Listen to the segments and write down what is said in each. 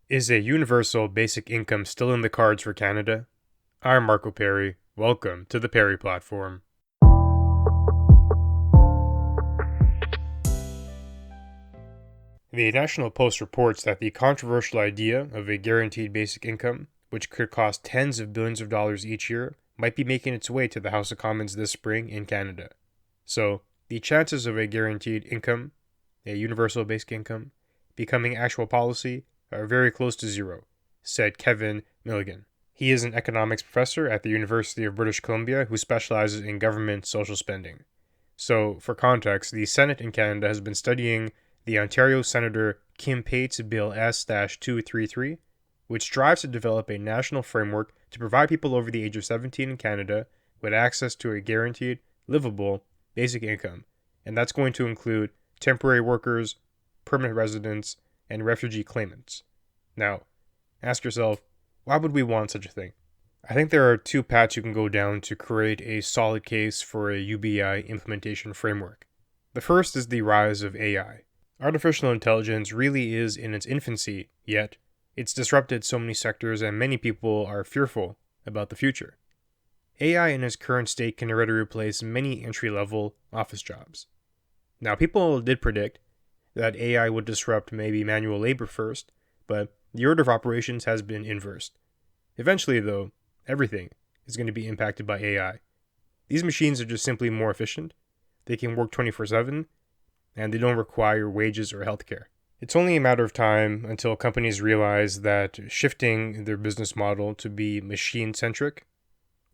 Is a universal basic income still in the cards for Canada? I'm Marco Perry. Welcome to the Perry Platform. The National Post reports that the controversial idea of a guaranteed basic income, which could cost tens of billions of dollars each year, might be making its way to the House of Commons this spring in Canada. So, the chances of a guaranteed income, a universal basic income, becoming actual policy are very close to zero, said Kevin Milligan. He is an economics professor at the University of British Columbia who specializes in government social spending. So, for context, the Senate in Canada has been studying the Ontario Senator Kim Pate's Bill S-233, which strives to develop a national framework to provide people over the age of 17 in Canada with access to a guaranteed, livable, basic income, and that's going to include temporary workers, permanent residents, and refugee claimants. Now, ask yourself, why would we want such a thing? I think there are two paths you can go down to create a solid case for a UBI implementation framework. The first is the rise of AI. Artificial intelligence really is in its infancy, yet it's disrupted so many sectors and many people are fearful about the future. AI in its current state can already replace many entry-level office jobs. Now, people did predict that AI would disrupt maybe manual labor first, but the order of operations has been inversed. Eventually, though, everything is going to be impacted by AI. These machines are just simply more efficient, they can work 24/7, and they don't require wages or healthcare. It's only a matter of time until companies realize that shifting their business model to be machine-centric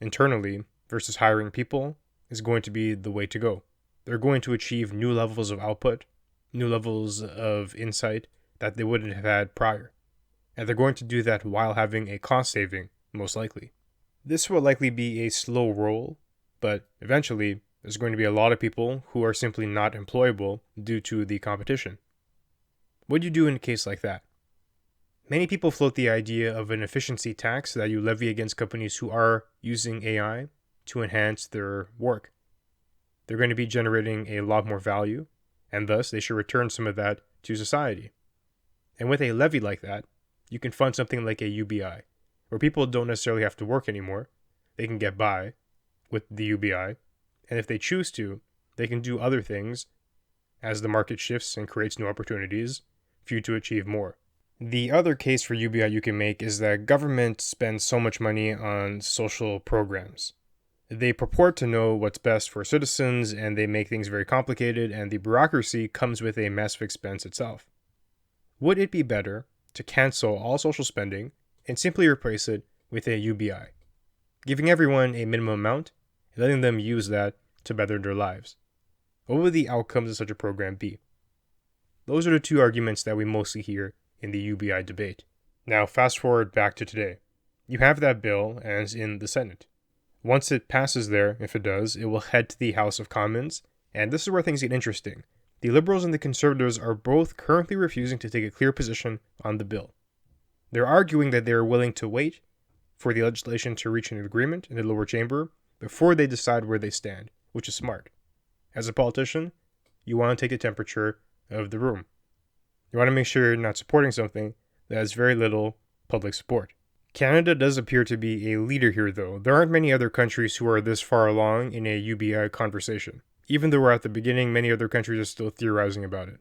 internally versus hiring people is going to be the way to go. They're going to achieve new levels of output, new levels of insight that they wouldn't have had prior. And they're going to do that while having a cost saving, most likely. This will likely be a slow roll, but eventually there's going to be a lot of people who are simply not employable due to the competition. What do you do in a case like that? Many people float the idea of an efficiency tax that you levy against companies who are using AI to enhance their work. They're going to be generating a lot more value, and thus they should return some of that to society. And with a levy like that, you can fund something like a UBI, where people don't necessarily have to work anymore. They can get by with the UBI, and if they choose to, they can do other things as the market shifts and creates new opportunities for you to achieve more. The other case for UBI you can make is that government spends so much money on social programs. They purport to know what's best for citizens, and they make things very complicated, and the bureaucracy comes with a massive expense itself. Would it be better to cancel all social spending and simply replace it with a UBI, giving everyone a minimum amount and letting them use that to better their lives? What would the outcomes of such a program be? Those are the two arguments that we mostly hear in the UBI debate. Now, fast forward back to today. You have that bill as in the Senate. Once it passes there, if it does, it will head to the House of Commons, and this is where things get interesting. The Liberals and the Conservatives are both currently refusing to take a clear position on the bill. They're arguing that they are willing to wait for the legislation to reach an agreement in the lower chamber before they decide where they stand, which is smart. As a politician, you want to take the temperature of the room. You want to make sure you're not supporting something that has very little public support. Canada does appear to be a leader here, though. There aren't many other countries who are this far along in a UBI conversation. Even though we're at the beginning, many other countries are still theorizing about it.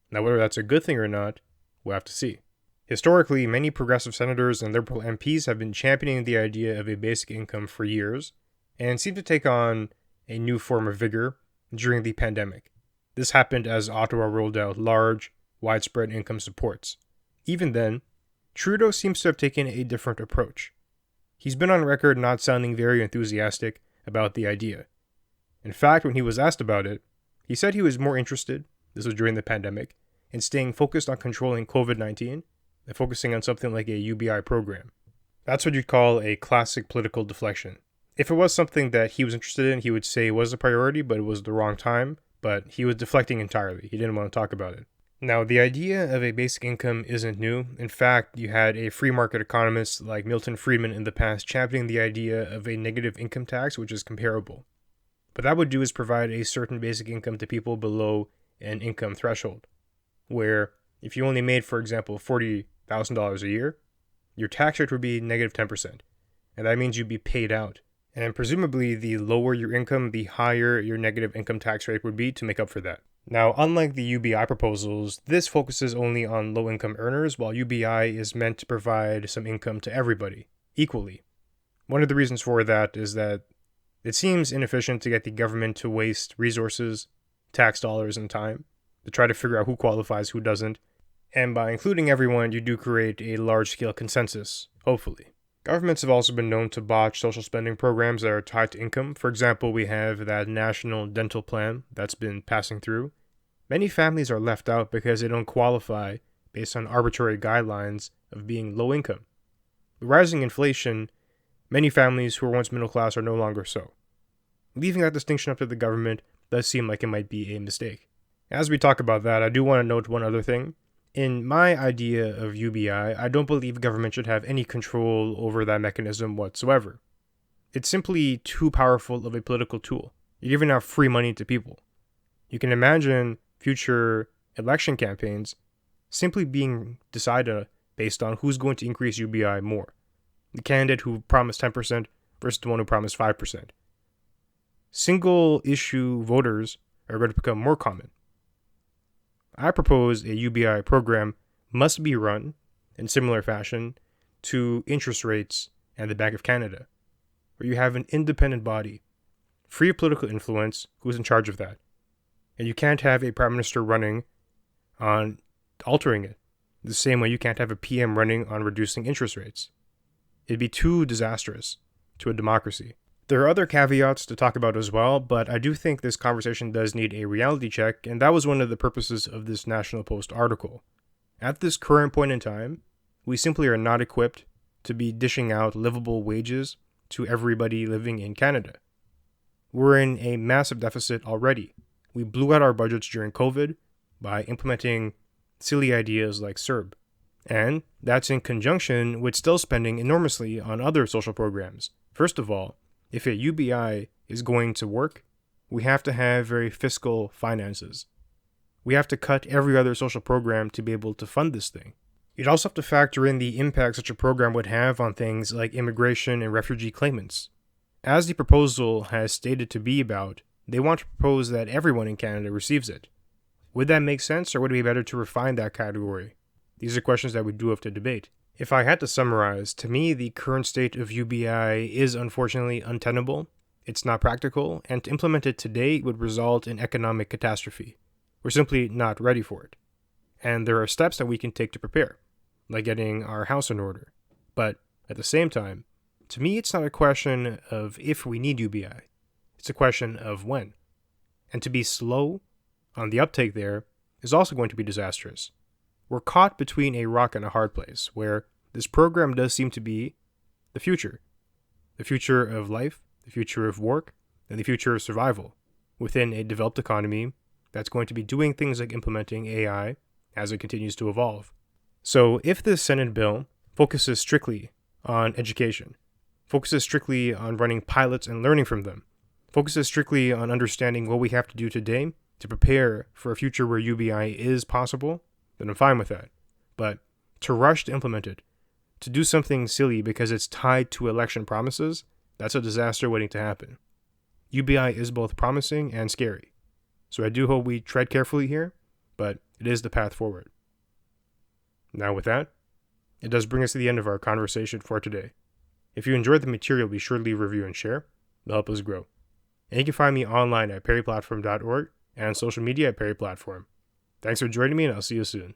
Now, whether that's a good thing or not, we'll have to see. Historically, many progressive senators and Liberal MPs have been championing the idea of a basic income for years, and seem to take on a new form of vigor during the pandemic. This happened as Ottawa rolled out large, widespread income supports. Even then, Trudeau seems to have taken a different approach. He's been on record not sounding very enthusiastic about the idea. In fact, when he was asked about it, he said he was more interested, this was during the pandemic, in staying focused on controlling COVID-19 than focusing on something like a UBI program. That's what you'd call a classic political deflection. If it was something that he was interested in, he would say it was a priority, but it was the wrong time, but he was deflecting entirely. He didn't want to talk about it. Now, the idea of a basic income isn't new. In fact, you had a free market economist like Milton Friedman in the past championing the idea of a negative income tax, which is comparable. What that would do is provide a certain basic income to people below an income threshold, where if you only made, for example, $40 $1,000 a year, your tax rate would be negative 10%. And that means you'd be paid out. And presumably, the lower your income, the higher your negative income tax rate would be to make up for that. Now, unlike the UBI proposals, this focuses only on low-income earners, while UBI is meant to provide some income to everybody, equally. One of the reasons for that is that it seems inefficient to get the government to waste resources, tax dollars, and time to try to figure out who qualifies, who doesn't. And by including everyone, you do create a large-scale consensus, hopefully. Governments have also been known to botch social spending programs that are tied to income. For example, we have that national dental plan that's been passing through. Many families are left out because they don't qualify based on arbitrary guidelines of being low income. With rising inflation, many families who were once middle class are no longer so. Leaving that distinction up to the government does seem like it might be a mistake. As we talk about that, I do want to note one other thing. In my idea of UBI, I don't believe government should have any control over that mechanism whatsoever. It's simply too powerful of a political tool. You're giving out free money to people. You can imagine future election campaigns simply being decided based on who's going to increase UBI more. The candidate who promised 10% versus the one who promised 5%. Single issue voters are going to become more common. I propose a UBI program must be run in similar fashion to interest rates and the Bank of Canada, where you have an independent body, free of political influence, who's in charge of that. And you can't have a prime minister running on altering it, the same way you can't have a PM running on reducing interest rates. It'd be too disastrous to a democracy. There are other caveats to talk about as well, but I do think this conversation does need a reality check, and that was one of the purposes of this National Post article. At this current point in time, we simply are not equipped to be dishing out livable wages to everybody living in Canada. We're in a massive deficit already. We blew out our budgets during COVID by implementing silly ideas like CERB. And that's in conjunction with still spending enormously on other social programs. First of all, if a UBI is going to work, we have to have very fiscal finances. We have to cut every other social program to be able to fund this thing. You'd also have to factor in the impact such a program would have on things like immigration and refugee claimants. As the proposal has stated to be about, they want to propose that everyone in Canada receives it. Would that make sense, or would it be better to refine that category? These are questions that we do have to debate. If I had to summarize, to me, the current state of UBI is unfortunately untenable. It's not practical, and to implement it today would result in economic catastrophe. We're simply not ready for it. And there are steps that we can take to prepare, like getting our house in order. But at the same time, to me, it's not a question of if we need UBI. It's a question of when. And to be slow on the uptake there is also going to be disastrous. We're caught between a rock and a hard place, where this program does seem to be the future. The future of life, the future of work, and the future of survival within a developed economy that's going to be doing things like implementing AI as it continues to evolve. So if this Senate bill focuses strictly on education, focuses strictly on running pilots and learning from them, focuses strictly on understanding what we have to do today to prepare for a future where UBI is possible, then I'm fine with that. But to rush to implement it, to do something silly because it's tied to election promises, that's a disaster waiting to happen. UBI is both promising and scary. So I do hope we tread carefully here, but it is the path forward. Now with that, it does bring us to the end of our conversation for today. If you enjoyed the material, be sure to leave a review and share. It'll help us grow. And you can find me online at perryplatform.org and on social media at perryplatform. Thanks for joining me, and I'll see you soon.